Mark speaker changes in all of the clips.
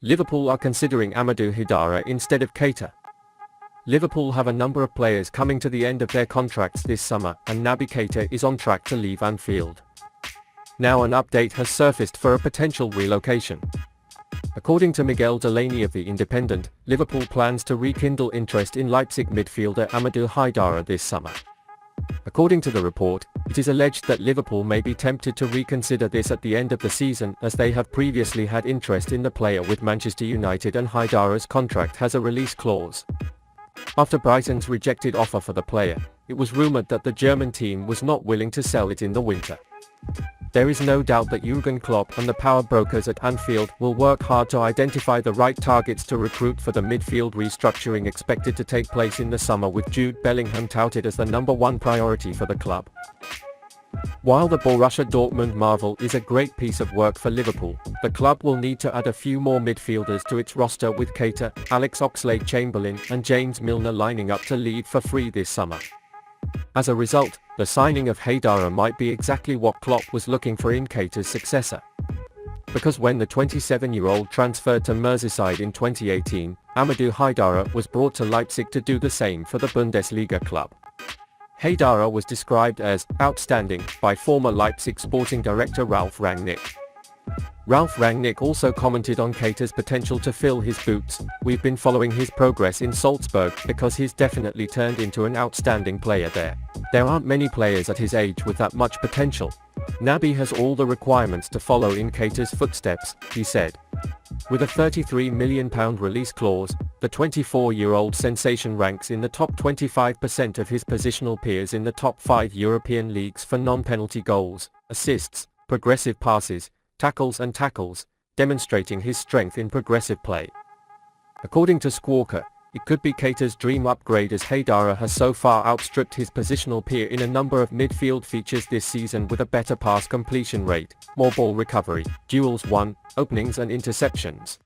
Speaker 1: Liverpool are considering Amadou Haidara instead of Keita. Liverpool have a number of players coming to the end of their contracts this summer, and Naby Keita is on track to leave Anfield. Now an update has surfaced for a potential relocation. According to Miguel Delaney of The Independent, Liverpool plans to rekindle interest in Leipzig midfielder Amadou Haidara this summer. According to the report, it is alleged that Liverpool may be tempted to reconsider this at the end of the season, as they have previously had interest in the player with Manchester United, and Haidara's contract has a release clause. After Brighton's rejected offer for the player, it was rumoured that the German team was not willing to sell it in the winter. There is no doubt that Jürgen Klopp and the power brokers at Anfield will work hard to identify the right targets to recruit for the midfield restructuring expected to take place in the summer, with Jude Bellingham touted as the #1 priority for the club. While the Borussia Dortmund marvel is a great piece of work for Liverpool, the club will need to add a few more midfielders to its roster, with Keita, Alex Oxlade-Chamberlain and James Milner lining up to leave for free this summer. As a result, the signing of Haidara might be exactly what Klopp was looking for in Keita's successor. Because when the 27-year-old transferred to Merseyside in 2018, Amadou Haidara was brought to Leipzig to do the same for the Bundesliga club. Haidara was described as outstanding by former Leipzig sporting director Ralf Rangnick. Ralf Rangnick also commented on Keita's potential to fill his boots. "We've been following his progress in Salzburg because he's definitely turned into an outstanding player there. There aren't many players at his age with that much potential. Naby has all the requirements to follow in Keita's footsteps," he said. With a £33 million release clause, the 24-year-old sensation ranks in the top 25% of his positional peers in the top 5 European leagues for non-penalty goals, assists, progressive passes, tackles, demonstrating his strength in progressive play. According to Squawka, it could be Keita's dream upgrade, as Haidara has so far outstripped his positional peer in a number of midfield features this season, with a better pass completion rate, more ball recovery, duels won, openings and interceptions.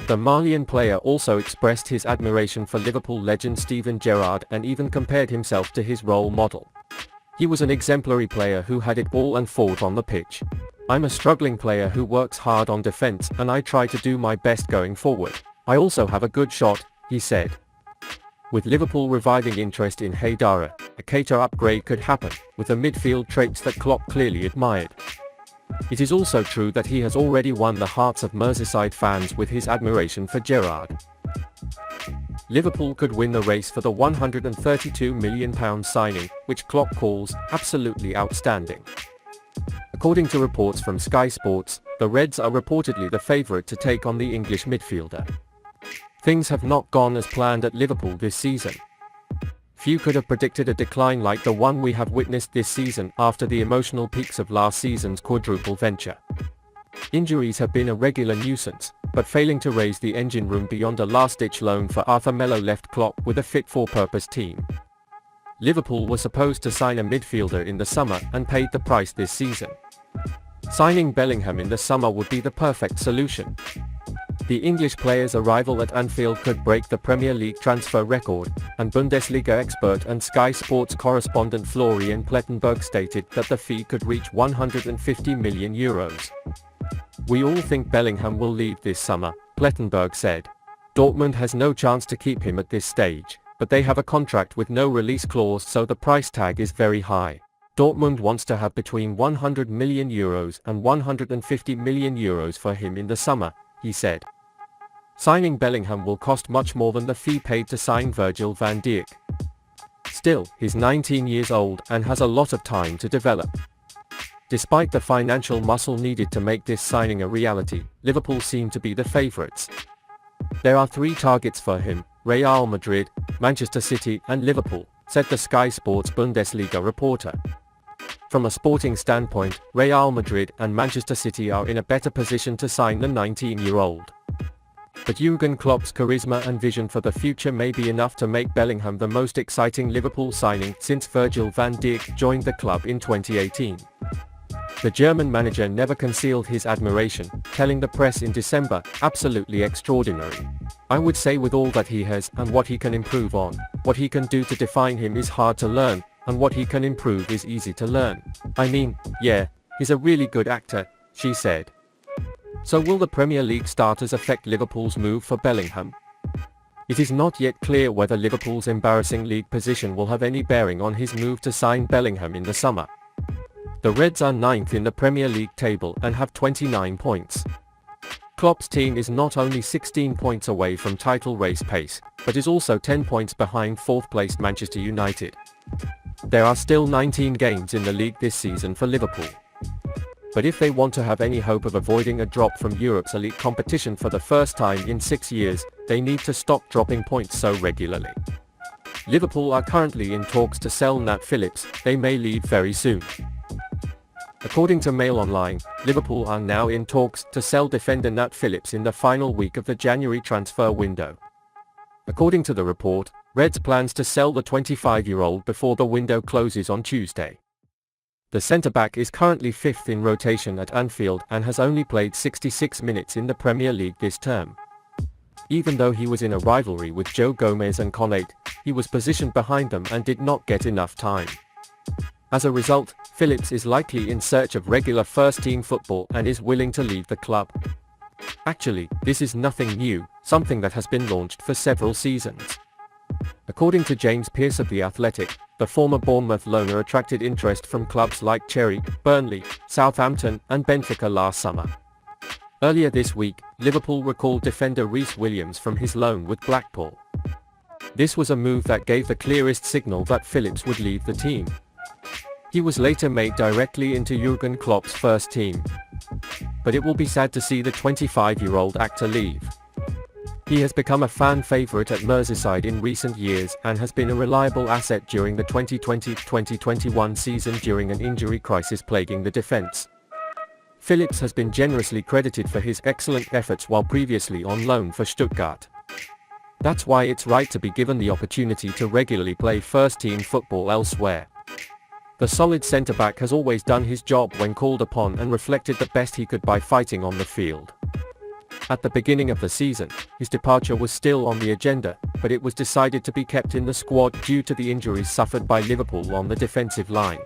Speaker 1: The Malian player also expressed his admiration for Liverpool legend Steven Gerrard, and even compared himself to his role model. "He was an exemplary player who had it all and fought on the pitch. I'm a struggling player who works hard on defense, and I try to do my best going forward. I also have a good shot," he said. With Liverpool reviving interest in Haidara, a Keita upgrade could happen, with the midfield traits that Klopp clearly admired. It is also true that he has already won the hearts of Merseyside fans with his admiration for Gerrard. Liverpool could win the race for the £132 million signing, which Klopp calls absolutely outstanding. According to reports from Sky Sports, the Reds are reportedly the favourite to take on the English midfielder. Things have not gone as planned at Liverpool this season. Few could have predicted a decline like the one we have witnessed this season after the emotional peaks of last season's quadruple venture. Injuries have been a regular nuisance, but failing to raise the engine room beyond a last-ditch loan for Arthur Melo left Klopp with a fit-for-purpose team. Liverpool were supposed to sign a midfielder in the summer and paid the price this season. Signing Bellingham in the summer would be the perfect solution. The English player's arrival at Anfield could break the Premier League transfer record, and Bundesliga expert and Sky Sports correspondent Florian Plettenberg stated that the fee could reach €150 million. "We all think Bellingham will leave this summer," Plettenberg said. "Dortmund has no chance to keep him at this stage, but they have a contract with no release clause, so the price tag is very high. Dortmund wants to have between €100 million and €150 million for him in the summer," he said. Signing Bellingham will cost much more than the fee paid to sign Virgil van Dijk. Still, he's 19 years old and has a lot of time to develop. Despite the financial muscle needed to make this signing a reality, Liverpool seem to be the favourites. There are 3 targets for him: Real Madrid, Manchester City and Liverpool, said the Sky Sports Bundesliga reporter. From a sporting standpoint, Real Madrid and Manchester City are in a better position to sign the 19-year-old. But Jürgen Klopp's charisma and vision for the future may be enough to make Bellingham the most exciting Liverpool signing since Virgil van Dijk joined the club in 2018. The German manager never concealed his admiration, telling the press in December, "Absolutely extraordinary. I would say with all that he has and what he can improve on, what he can do to define him is hard to learn, and what he can improve is easy to learn. I mean, yeah, he's a really good actor," she said. So will the Premier League starters affect Liverpool's move for Bellingham? It is not yet clear whether Liverpool's embarrassing league position will have any bearing on his move to sign Bellingham in the summer. The Reds are 9th in the Premier League table and have 29 points. Klopp's team is not only 16 points away from title race pace, but is also 10 points behind 4th-placed Manchester United. There are still 19 games in the league this season for Liverpool. But if they want to have any hope of avoiding a drop from Europe's elite competition for the first time in 6 years, they need to stop dropping points so regularly. Liverpool are currently in talks to sell Nat Phillips. They may leave very soon. According to Mail Online, Liverpool are now in talks to sell defender Nat Phillips in the final week of the January transfer window. According to the report, Reds plans to sell the 25-year-old before the window closes on Tuesday. The centre-back is currently 5th in rotation at Anfield and has only played 66 minutes in the Premier League this term. Even though he was in a rivalry with Joe Gomez and Konate, he was positioned behind them and did not get enough time. As a result, Phillips is likely in search of regular first-team football and is willing to leave the club. Actually, this is nothing new, something that has been launched for several seasons. According to James Pearce of The Athletic, the former Bournemouth loaner attracted interest from clubs like Cherry, Burnley, Southampton, and Benfica last summer. Earlier this week, Liverpool recalled defender Reece Williams from his loan with Blackpool. This was a move that gave the clearest signal that Phillips would leave the team. He was later made directly into Jürgen Klopp's first team. But it will be sad to see the 25-year-old actor leave. He has become a fan favourite at Merseyside in recent years and has been a reliable asset during the 2020-2021 season during an injury crisis plaguing the defence. Phillips has been generously credited for his excellent efforts while previously on loan for Stuttgart. That's why it's right to be given the opportunity to regularly play first-team football elsewhere. The solid centre-back has always done his job when called upon and reflected the best he could by fighting on the field. At the beginning of the season, his departure was still on the agenda, but it was decided to be kept in the squad due to the injuries suffered by Liverpool on the defensive line.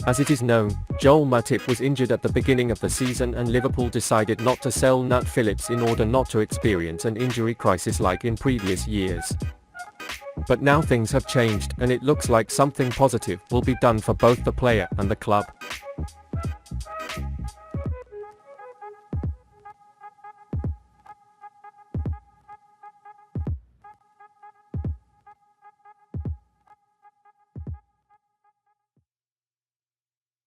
Speaker 1: As it is known, Joel Matip was injured at the beginning of the season and Liverpool decided not to sell Nat Phillips in order not to experience an injury crisis like in previous years. But now things have changed and it looks like something positive will be done for both the player and the club.